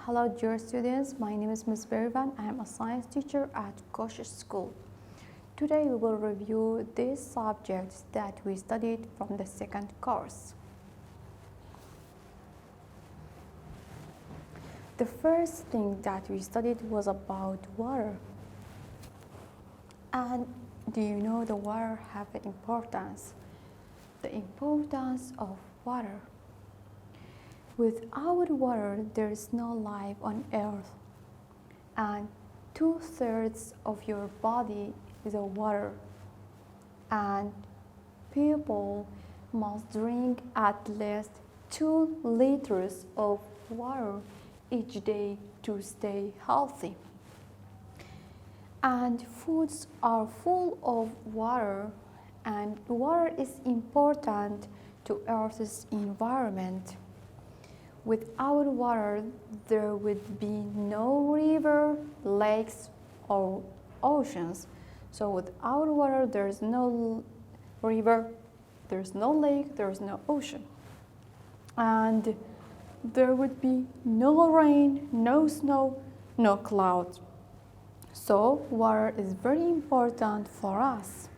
Hello dear students, my name is Ms. Berivan. I am a science teacher at Kosh School. Today we will review these subjects that we studied from the second course. The first thing that we studied was about water. And do you know the water have an importance? The importance of water. Without water, there is no life on earth, and 2/3 of your body is water, and people must drink at least 2 liters of water each day to stay healthy. And foods are full of water, and water is important to Earth's environment. Without water, there would be no river, lakes, or oceans. So without water, there's no river, there's no lake, there's no ocean. And there would be no rain, no snow, no clouds. So water is very important for us.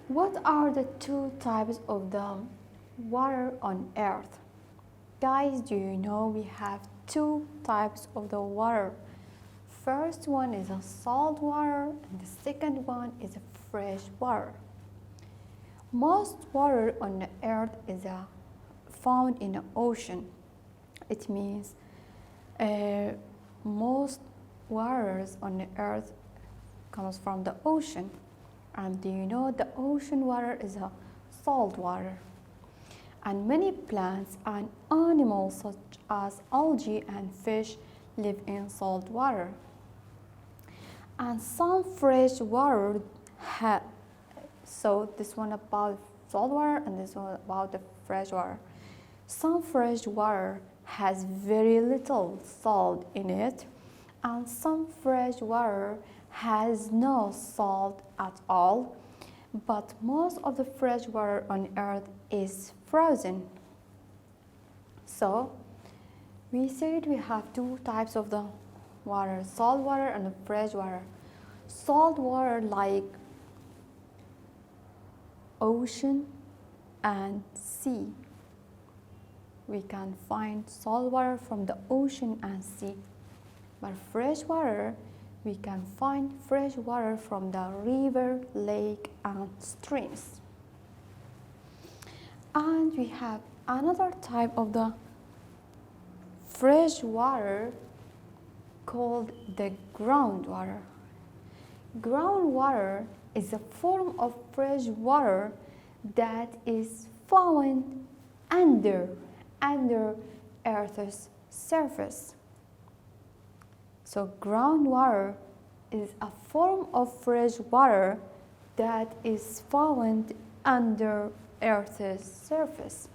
What are the 2 types of the water on earth? Guys, do you know we have 2 types of the water? First one is a salt water and the second one is a fresh water. Most water on the earth is found in the ocean. It means most waters on the earth comes from the ocean. And do you know the ocean water is a salt water? And many plants and animals such as algae and fish live in salt water. And some fresh water so this one about salt water and this one about the fresh water. Some fresh water has very little salt in it, and some fresh water has no salt at all, but most of the fresh water on earth is frozen. So we said we have 2 types of the water, salt water and fresh water. Salt water like ocean and sea. We can find salt water from the ocean and sea, but fresh water we can find fresh water from the river, lake, and streams. And we have another type of the fresh water called the groundwater. Groundwater is a form of fresh water that is found under Earth's surface. So groundwater is a form of fresh water that is found under Earth's surface.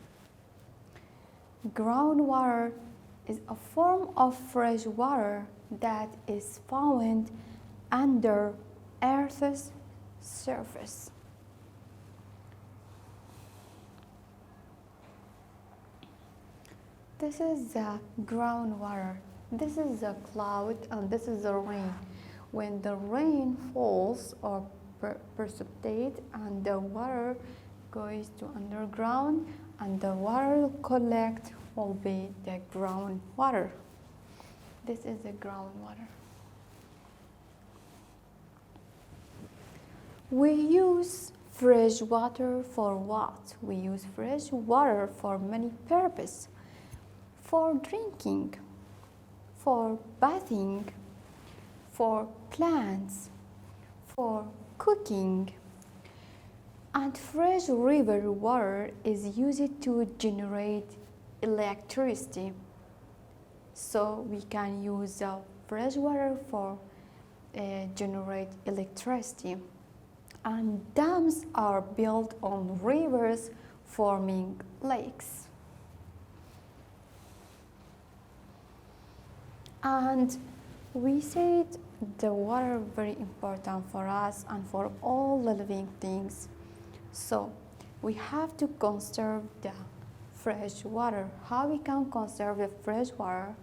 Groundwater is a form of fresh water that is found under Earth's surface. This is the groundwater. This is a cloud and this is the rain. When the rain falls or precipitate and the water goes to underground and the water collect will be the groundwater. This is the groundwater. We use fresh water for what? We use fresh water for many purposes. For drinking, for bathing, for plants, for cooking. And fresh river water is used to generate electricity. So we can use fresh water for generate electricity. And dams are built on rivers forming lakes. And we said the water very important for us and for all the living things. So we have to conserve the fresh water. How we can conserve the fresh water?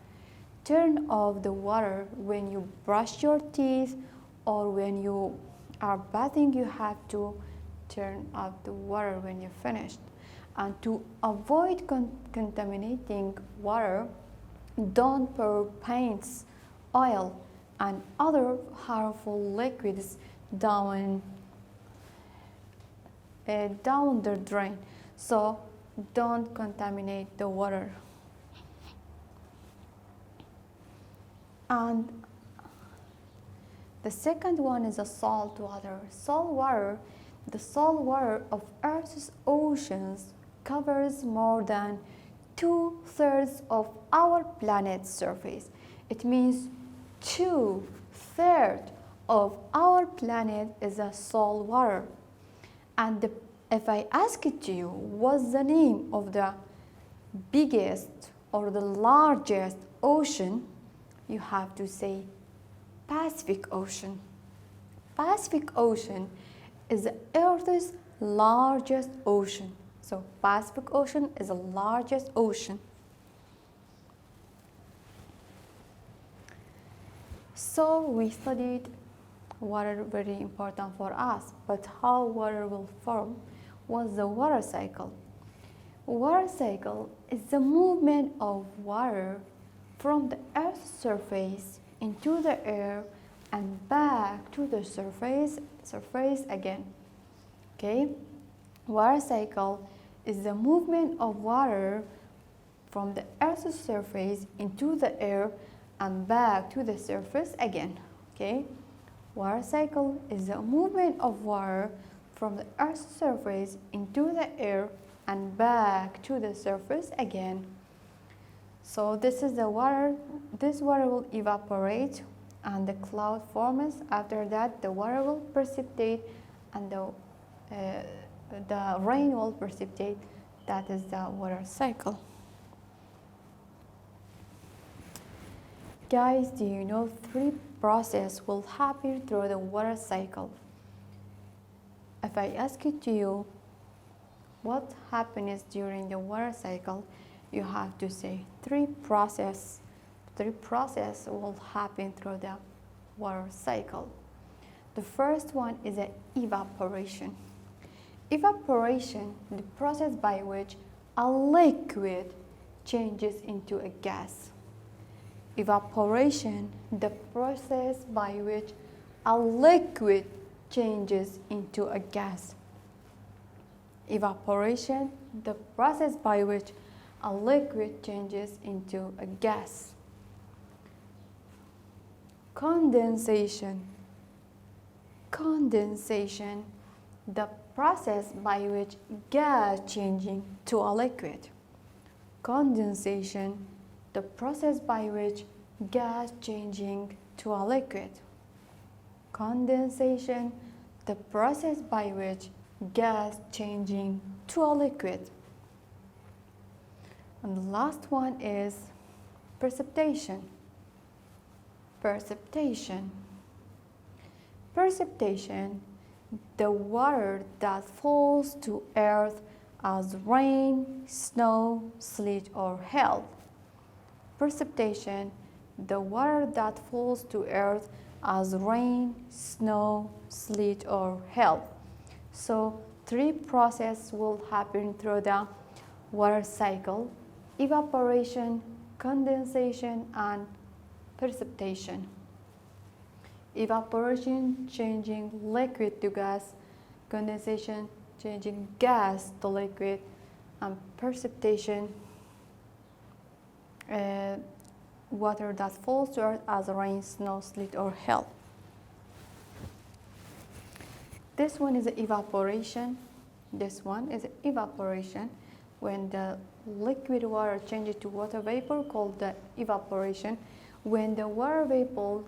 Turn off the water when you brush your teeth, or when you are bathing, you have to turn off the water when you're finished. And to avoid contaminating water, don't pour paints, oil, and other harmful liquids down the drain. So don't contaminate the water. And the second one is the salt water. The salt water of Earth's oceans covers more than 2/3 of our planet's surface. It means 2/3 of our planet is a salt water. And if I ask it to you, what's the name of the biggest or the largest ocean, you have to say Pacific Ocean. Pacific Ocean is the Earth's largest ocean. So Pacific Ocean is the largest ocean. So we studied water, very important for us, but how water will form was the water cycle. Water cycle is the movement of water from the Earth's surface into the air and back to the surface again. Okay? Water cycle is the movement of water from the Earth's surface into the air and back to the surface again. Okay? Water cycle is the movement of water from the Earth's surface into the air and back to the surface again. So this is the water. This water will evaporate and the cloud forms. After that, the water will precipitate and the rain will precipitate. That is the water cycle. Guys, do you know 3 processes will happen through the water cycle? If I ask it to you, what happens during the water cycle, you have to say 3 processes. 3 processes will happen through the water cycle. The first one is evaporation. Evaporation, the process by which a liquid changes into a gas. Evaporation, the process by which a liquid changes into a gas. Evaporation, the process by which a liquid changes into a gas. Condensation. Condensation, the process by which gas changing to a liquid. Condensation, the process by which gas changing to a liquid. Condensation, the process by which gas changing to a liquid. And the last one is precipitation. Precipitation. Precipitation, the water that falls to earth as rain, snow, sleet, or hail. Precipitation, the water that falls to earth as rain, snow, sleet, or hail. So 3 processes will happen through the water cycle: evaporation, condensation, and precipitation. Evaporation, changing liquid to gas; condensation, changing gas to liquid; and precipitation, water that falls to earth as rain, snow, sleet, or hail. This one is evaporation. This one is evaporation. When the liquid water changes to water vapor, called the evaporation. When the water vapor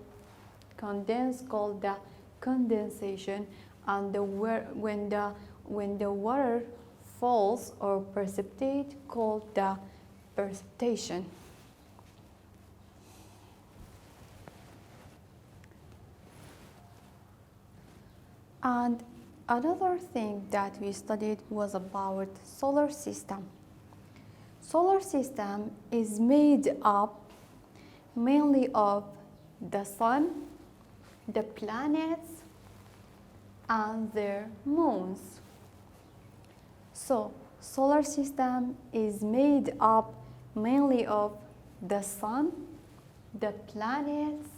condense, called the condensation. And when the water falls or precipitate, called the precipitation. And another thing that we studied was about solar system. Solar system is made up mainly of the sun, the planets, and their moons. So, solar system is made up mainly of the sun, the planets,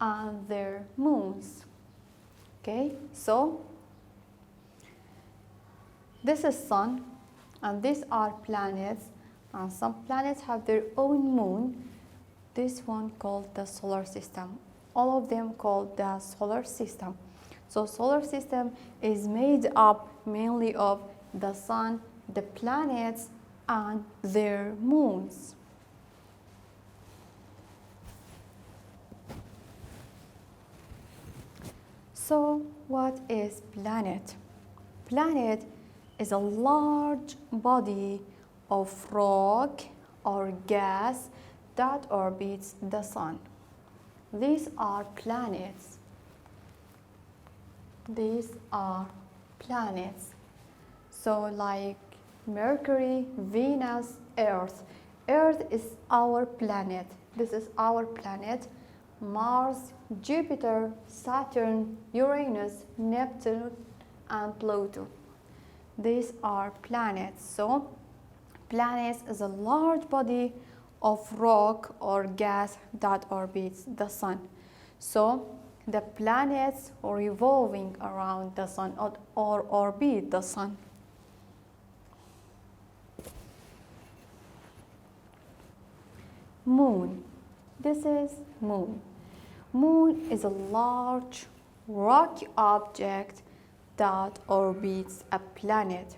and their moons. Okay, so this is sun, and these are planets, and some planets have their own moon. This one called the solar system. All of them called the solar system. So solar system is made up mainly of the sun, the planets, and their moons. So what is planet? Planet is a large body of rock or gas that orbits the sun. These are planets. These are planets. So like Mercury, Venus, Earth. Earth is our planet. This is our planet. Mars, Jupiter, Saturn, Uranus, Neptune, and Pluto. These are planets. So planets is a large body of rock or gas that orbits the sun. So the planets are revolving around the sun or orbit the sun. Moon. This is moon. Moon is a large rocky object that orbits a planet.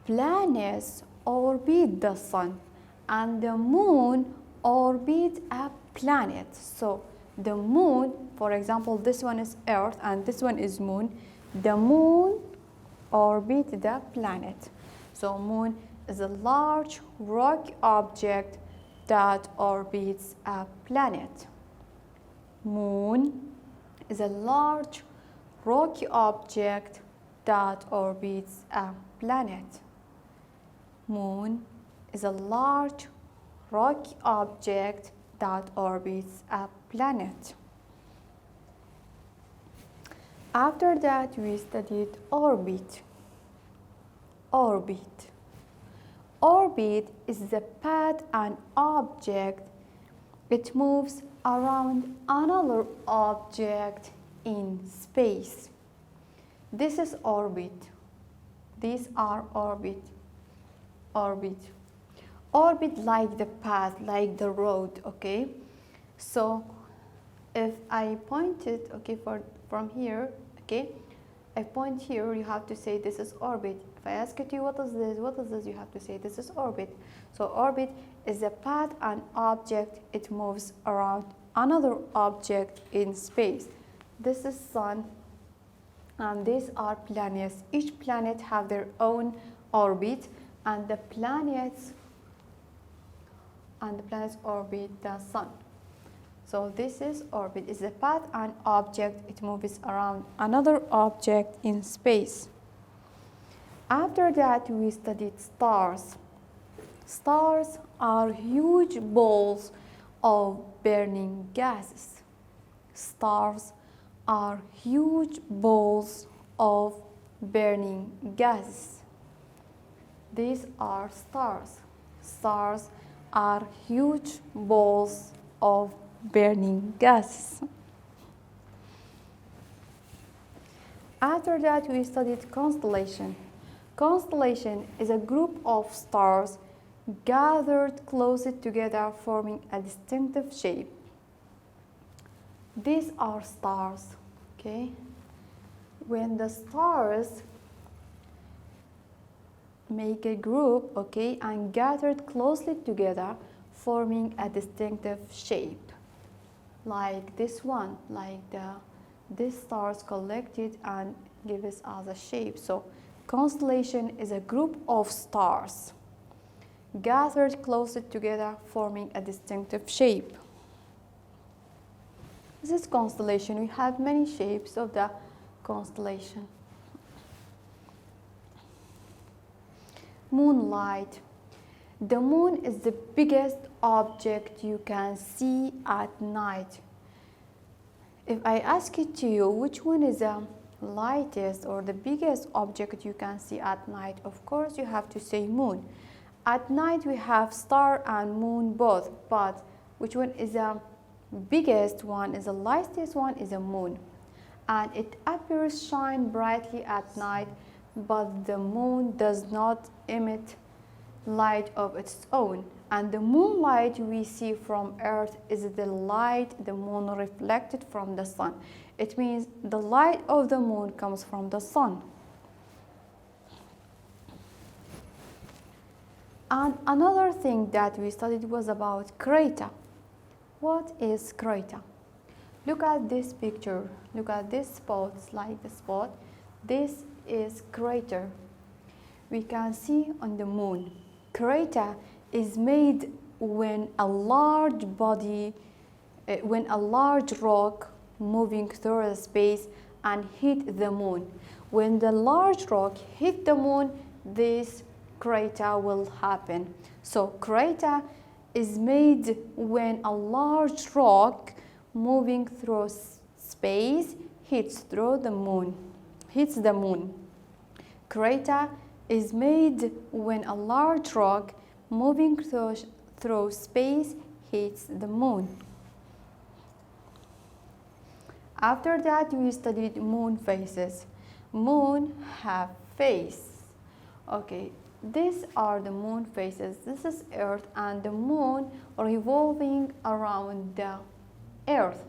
Planets orbit the sun, and the moon orbits a planet. So the moon, for example, this one is Earth and this one is moon. The moon orbits the planet. So moon is a large rocky object that orbits a planet. Moon is a large rocky object that orbits a planet. Moon is a large rocky object that orbits a planet. After that, we studied orbit. Orbit. Orbit is the path an object it moves around another object in space. This is orbit. These are orbit. Orbit. Orbit like the path, like the road, okay? So if I point it, okay, from here, okay, I point here, you have to say this is orbit. If I ask you what is this, you have to say this is orbit. So orbit is the path an object it moves around another object in space. This is sun, and these are planets. Each planet have their own orbit, and the planets orbit the sun. So this is orbit, is the path an object it moves around another object in space. After that, we studied stars. Stars are huge balls of burning gases. Stars are huge balls of burning gases. These are stars. Stars are huge balls of burning gases. After that, we studied constellation. Constellation is a group of stars gathered closely together forming a distinctive shape. These are stars, okay? When the stars make a group, okay, and gathered closely together forming a distinctive shape. Like this one, like these stars collected and give us as a shape. So constellation is a group of stars gathered closely together forming a distinctive shape. This is constellation. We have many shapes of the constellation. Moonlight. The moon is the biggest object you can see at night. If I ask it to you, which one is the lightest or the biggest object you can see at night? Of course, you have to say moon. At night, we have star and moon both, but which one is the biggest one, is the lightest one, is the moon. And it appears shine brightly at night, but the moon does not emit light of its own. And the moonlight we see from Earth is the light the moon reflected from the sun. It means the light of the moon comes from the sun. And another thing that we studied was about crater. What is crater? Look at this picture. Look at this spot, it's like the spot. This is crater. We can see on the moon. Crater is made when a large rock moving through the space and hit the moon. When the large rock hit the moon, this crater will happen. So crater is made when a large rock moving through space hits the moon. Crater is made when a large rock moving through space hits the moon. After that, we studied moon phases. Moon have face. Okay, these are the moon phases. This is Earth and the moon revolving around the Earth.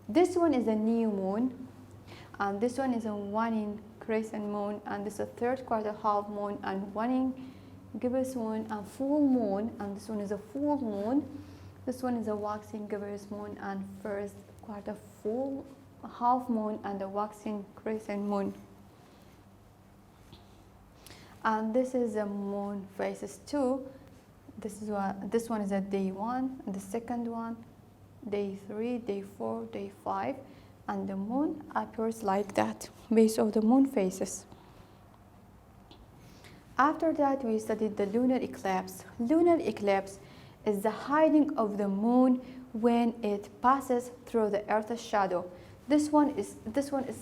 This one is a new moon, and this one is a waning crescent moon, and this is a third quarter half moon, and waning gibbous moon, and full moon, and this one is a full moon. This one is a waxing gibbous moon, and first quarter full half moon, and a waxing crescent moon. And this is a moon phases too. This one is a day 1, and the second one day 3, day 4, day 5, and the moon appears like that based on the moon phases. After that, we studied the lunar eclipse. Lunar eclipse is the hiding of the moon when it passes through the Earth's shadow. This one is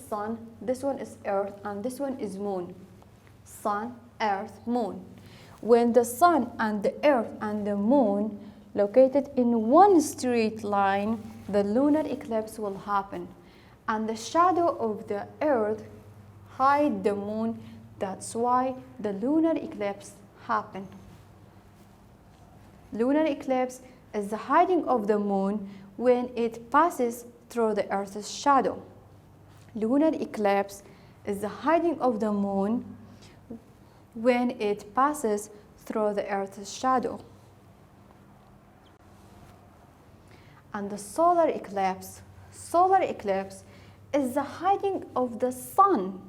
sun, this one is Earth, and this one is moon. Sun, Earth, moon. When the sun and the Earth and the moon located in one straight line, the lunar eclipse will happen, and the shadow of the Earth hide the moon. That's why the lunar eclipse happened. Lunar eclipse is the hiding of the moon when it passes through the Earth's shadow. Lunar eclipse is the hiding of the moon when it passes through the Earth's shadow. And the solar eclipse is the hiding of the sun.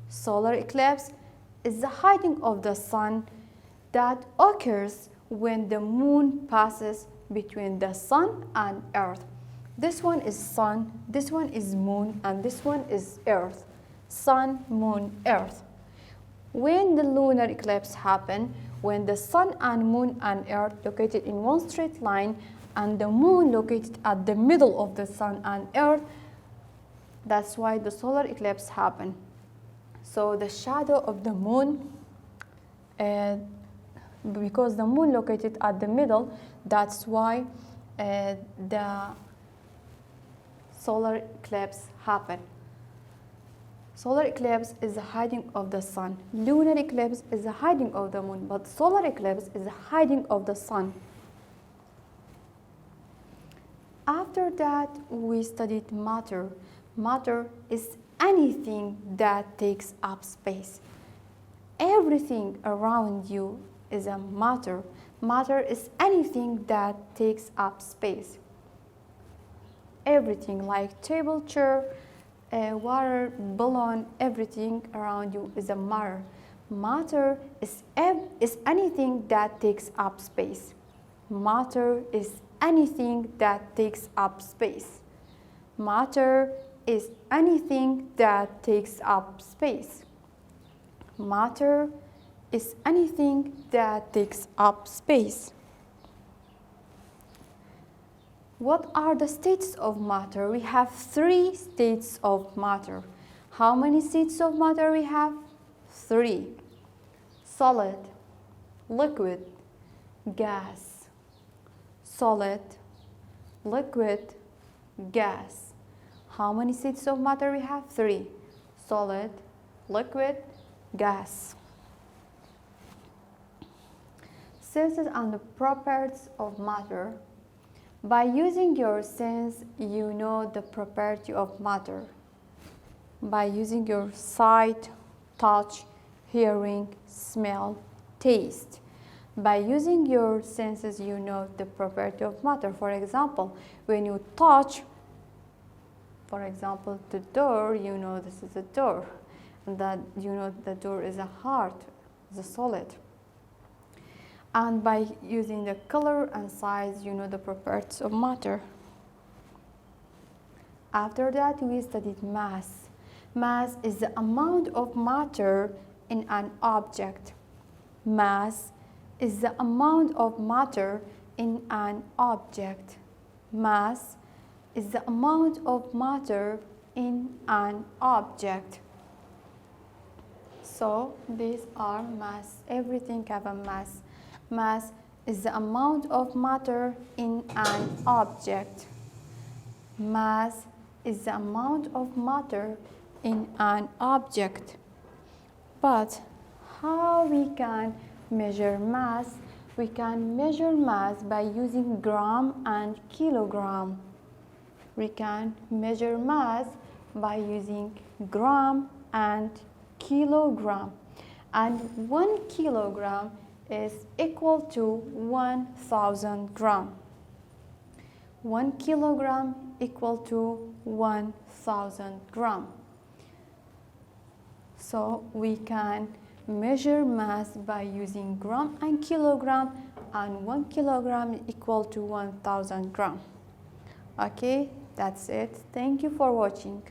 Solar eclipse is the hiding of the sun that occurs when the moon passes between the sun and Earth. This one is sun, this one is moon, and this one is Earth. Sun, moon, Earth. When the lunar eclipse happens, when the sun and moon and Earth located in one straight line, and the moon located at the middle of the sun and Earth, that's why the solar eclipse happened. So the shadow of the moon, because the moon located at the middle, that's why the solar eclipse happened. Solar eclipse is the hiding of the sun. Lunar eclipse is the hiding of the moon, but solar eclipse is the hiding of the sun. After that, we studied matter. Matter is anything that takes up space. Everything around you is a matter. Matter is anything that takes up space. Everything like table, chair, water, balloon, everything around you is a matter. Matter is anything that takes up space. Matter is anything that takes up space. Matter is anything that takes up space. Matter is anything that takes up space. What are the states of matter? We have 3 states of matter. How many states of matter we have? 3. Solid, liquid, gas. Solid, liquid, gas. How many states of matter we have? 3. Solid, liquid, gas. Senses and the properties of matter. By using your sense, you know the property of matter. By using your sight, touch, hearing, smell, taste. By using your senses, you know the property of matter. For example, when you touch, for example, the door, you know this is a door. And that you know the door is a hard, is a solid. And by using the color and size, you know the properties of matter. After that, we studied mass. Mass is the amount of matter in an object. Mass is the amount of matter in an object. Mass is the amount of matter in an object. So these are mass. Everything have a mass. Mass is the amount of matter in an object. Mass is the amount of matter in an object. But how we can measure mass? We can measure mass by using gram and kilogram. We can measure mass by using gram and kilogram. And 1 kilogram is equal to 1,000 gram. 1 kilogram equal to 1,000 gram. So we can measure mass by using gram and kilogram, and 1 kilogram equal to 1,000 gram. Okay, that's it. Thank you for watching.